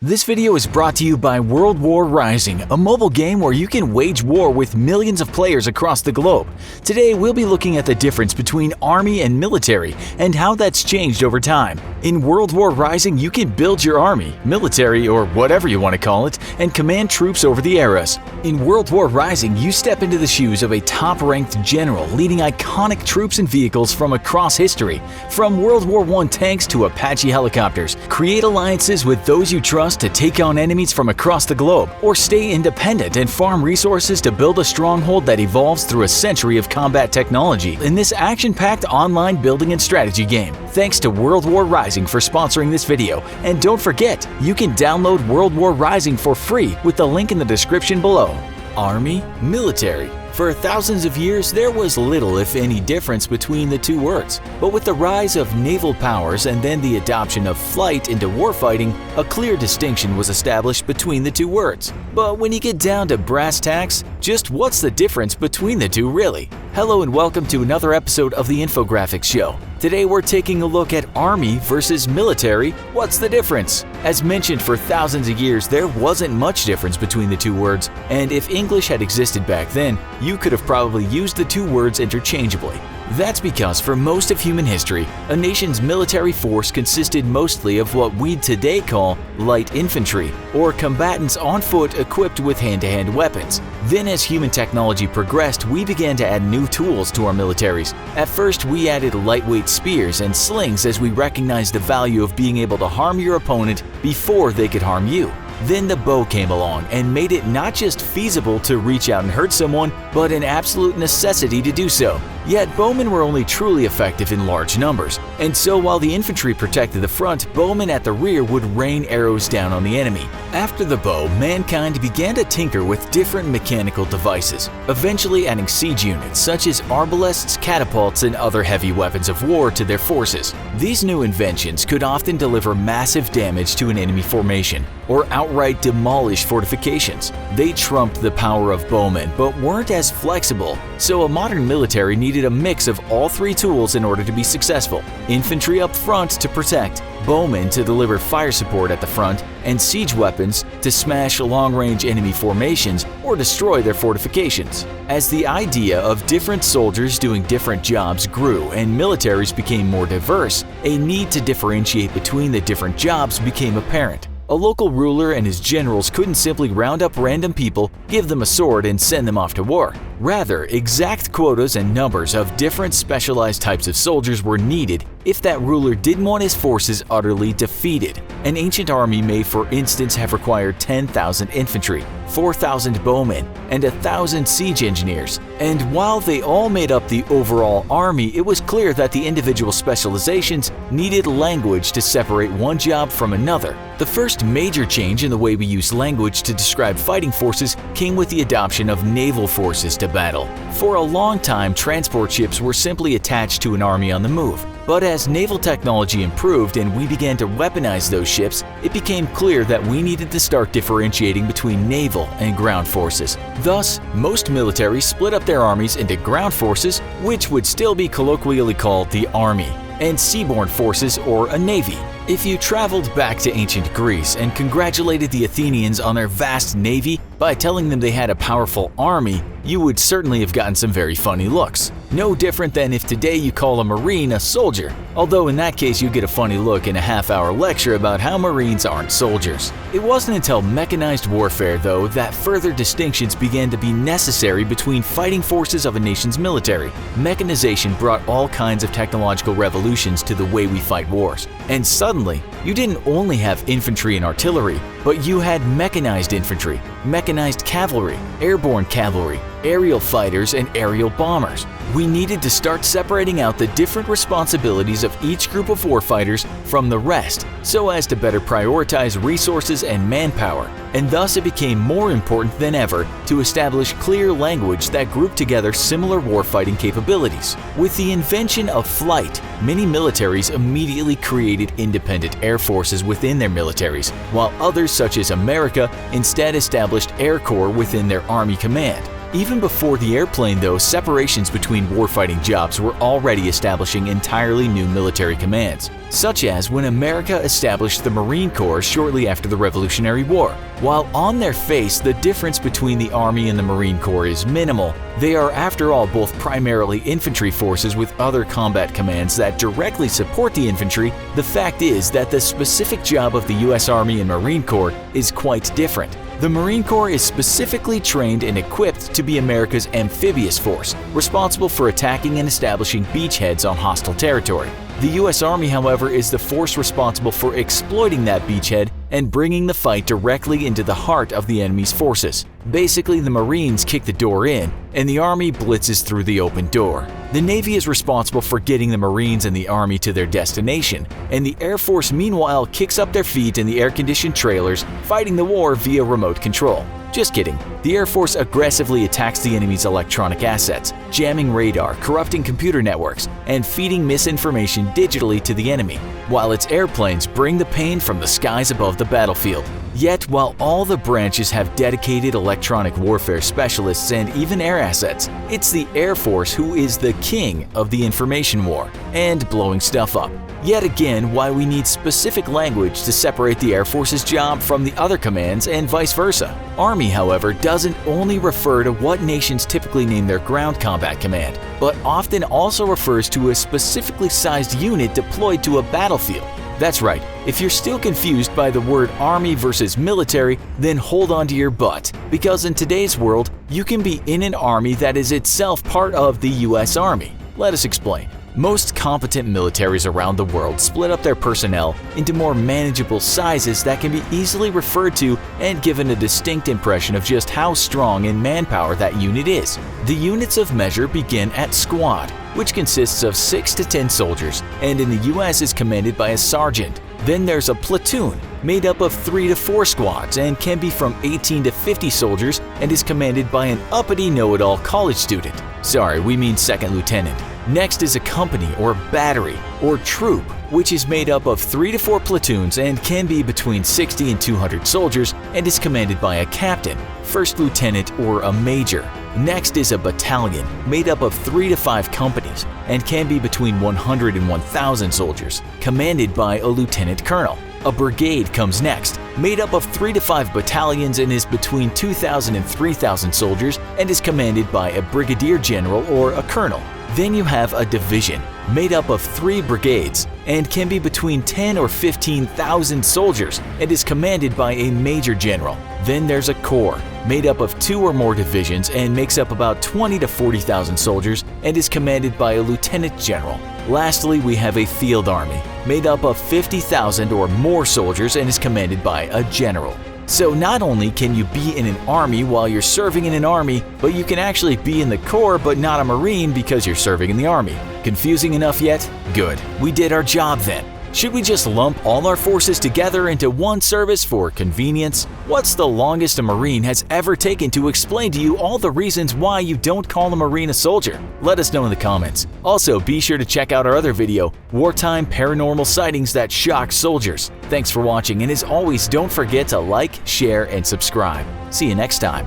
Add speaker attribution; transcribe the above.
Speaker 1: This video is brought to you by World War Rising, a mobile game where you can wage war with millions of players across the globe. Today, we'll be looking at the difference between army and military and how that's changed over time. In World War Rising, you can build your army, military, or whatever you want to call it, and command troops over the eras. In World War Rising, you step into the shoes of a top-ranked general leading iconic troops and vehicles from across history. From World War I tanks to Apache helicopters, create alliances with those you trust to take on enemies from across the globe, or stay independent and farm resources to build a stronghold that evolves through a century of combat technology in this action-packed online building and strategy game. Thanks to World War Rising for sponsoring this video, and don't forget, you can download World War Rising for free with the link in the description below. Army, military. For thousands of years, there was little, if any, difference between the two words. But with the rise of naval powers and then the adoption of flight into warfighting, a clear distinction was established between the two words. But when you get down to brass tacks, just what's the difference between the two really? Hello and welcome to another episode of the Infographics Show. Today we're taking a look at Army versus military. What's the difference? As mentioned, for thousands of years there wasn't much difference between the two words, and if English had existed back then, you could have probably used the two words interchangeably. That's because for most of human history, a nation's military force consisted mostly of what we'd today call light infantry, or combatants on foot equipped with hand-to-hand weapons. Then as human technology progressed, we began to add new tools to our militaries. At first, we added lightweight spears and slings as we recognized the value of being able to harm your opponent before they could harm you. Then the bow came along and made it not just feasible to reach out and hurt someone, but an absolute necessity to do so. Yet bowmen were only truly effective in large numbers, and so while the infantry protected the front, bowmen at the rear would rain arrows down on the enemy. After the bow, mankind began to tinker with different mechanical devices, eventually adding siege units such as arbalests, catapults, and other heavy weapons of war to their forces. These new inventions could often deliver massive damage to an enemy formation, or outright demolish fortifications. They trumped the power of bowmen, but weren't as flexible, so a modern military needed a mix of all three tools in order to be successful. Infantry up front to protect, bowmen to deliver fire support at the front, and siege weapons to smash long-range enemy formations or destroy their fortifications. As the idea of different soldiers doing different jobs grew and militaries became more diverse, a need to differentiate between the different jobs became apparent. A local ruler and his generals couldn't simply round up random people, give them a sword, and send them off to war. Rather, exact quotas and numbers of different specialized types of soldiers were needed if that ruler didn't want his forces utterly defeated. An ancient army may, for instance, have required 10,000 infantry, 4,000 bowmen, and 1,000 siege engineers. And while they all made up the overall army, it was clear that the individual specializations needed language to separate one job from another. The first major change in the way we use language to describe fighting forces came with the adoption of naval forces to battle. For a long time, transport ships were simply attached to an army on the move. But as naval technology improved and we began to weaponize those ships, it became clear that we needed to start differentiating between naval and ground forces. Thus, most militaries split up their armies into ground forces, which would still be colloquially called the army, and seaborne forces, or a navy. If you traveled back to ancient Greece and congratulated the Athenians on their vast navy by telling them they had a powerful army, you would certainly have gotten some very funny looks. No different than if today you call a Marine a soldier, although in that case you get a funny look in a half-hour lecture about how Marines aren't soldiers. It wasn't until mechanized warfare, though, that further distinctions began to be necessary between fighting forces of a nation's military. Mechanization brought all kinds of technological revolutions to the way we fight wars. And suddenly, you didn't only have infantry and artillery, but you had mechanized infantry, mechanized cavalry, airborne cavalry, aerial fighters, and aerial bombers. We needed to start separating out the different responsibilities of each group of warfighters from the rest so as to better prioritize resources and manpower, and thus it became more important than ever to establish clear language that grouped together similar warfighting capabilities. With the invention of flight, many militaries immediately created independent air forces within their militaries, while others such as America instead established Air Corps within their Army command. Even before the airplane, though, separations between warfighting jobs were already establishing entirely new military commands. such as when America established the Marine Corps shortly after the Revolutionary War. While on their face the difference between the Army and the Marine Corps is minimal, they are after all both primarily infantry forces with other combat commands that directly support the infantry. The fact is that the specific job of the US Army and Marine Corps is quite different. The Marine Corps is specifically trained and equipped to be America's amphibious force, responsible for attacking and establishing beachheads on hostile territory. The US Army, however, is the force responsible for exploiting that beachhead and bringing the fight directly into the heart of the enemy's forces. Basically, the Marines kick the door in, and the Army blitzes through the open door. The Navy is responsible for getting the Marines and the Army to their destination, and the Air Force meanwhile kicks up their feet in the air-conditioned trailers, fighting the war via remote control. Just kidding. The Air Force aggressively attacks the enemy's electronic assets, jamming radar, corrupting computer networks, and feeding misinformation digitally to the enemy, while its airplanes bring the pain from the skies above the battlefield. Yet, while all the branches have dedicated electronic warfare specialists and even air assets, it's the Air Force who is the king of the information war and blowing stuff up. Yet again, why we need specific language to separate the Air Force's job from the other commands and vice versa. Army, however, doesn't only refer to what nations typically name their ground combat command, but often also refers to a specifically sized unit deployed to a battlefield. That's right, if you're still confused by the word army versus military, then hold on to your butt, because in today's world, you can be in an army that is itself part of the US Army. Let us explain. Most competent militaries around the world split up their personnel into more manageable sizes that can be easily referred to and given a distinct impression of just how strong in manpower that unit is. The units of measure begin at squad, which consists of 6 to 10 soldiers, and in the US is commanded by a sergeant. Then there's a platoon, made up of 3 to 4 squads and can be from 18 to 50 soldiers and is commanded by an uppity know-it-all college student. Sorry, we mean second lieutenant. Next is a company or battery or troop, which is made up of 3 to 4 platoons and can be between 60 and 200 soldiers and is commanded by a captain, first lieutenant, or a major. Next is a battalion, made up of 3 to 5 companies and can be between 100 and 1,000 soldiers, commanded by a lieutenant colonel. A brigade comes next, made up of 3 to 5 battalions and is between 2,000 and 3,000 soldiers and is commanded by a brigadier general or a colonel. Then you have a division, made up of 3 brigades and can be between 10 or 15,000 soldiers and is commanded by a major general. Then there's a corps, made up of 2 or more divisions and makes up about 20 to 40,000 soldiers and is commanded by a lieutenant general. Lastly, we have a field army, made up of 50,000 or more soldiers and is commanded by a general. So not only can you be in an army while you're serving in an army, but you can actually be in the Corps but not a Marine because you're serving in the Army. Confusing enough yet? Good. We did our job then. Should we just lump all our forces together into one service for convenience? What's the longest a Marine has ever taken to explain to you all the reasons why you don't call a Marine a soldier? Let us know in the comments. Also, be sure to check out our other video, Wartime Paranormal Sightings That Shock Soldiers. Thanks for watching, and as always, don't forget to like, share, and subscribe. See you next time.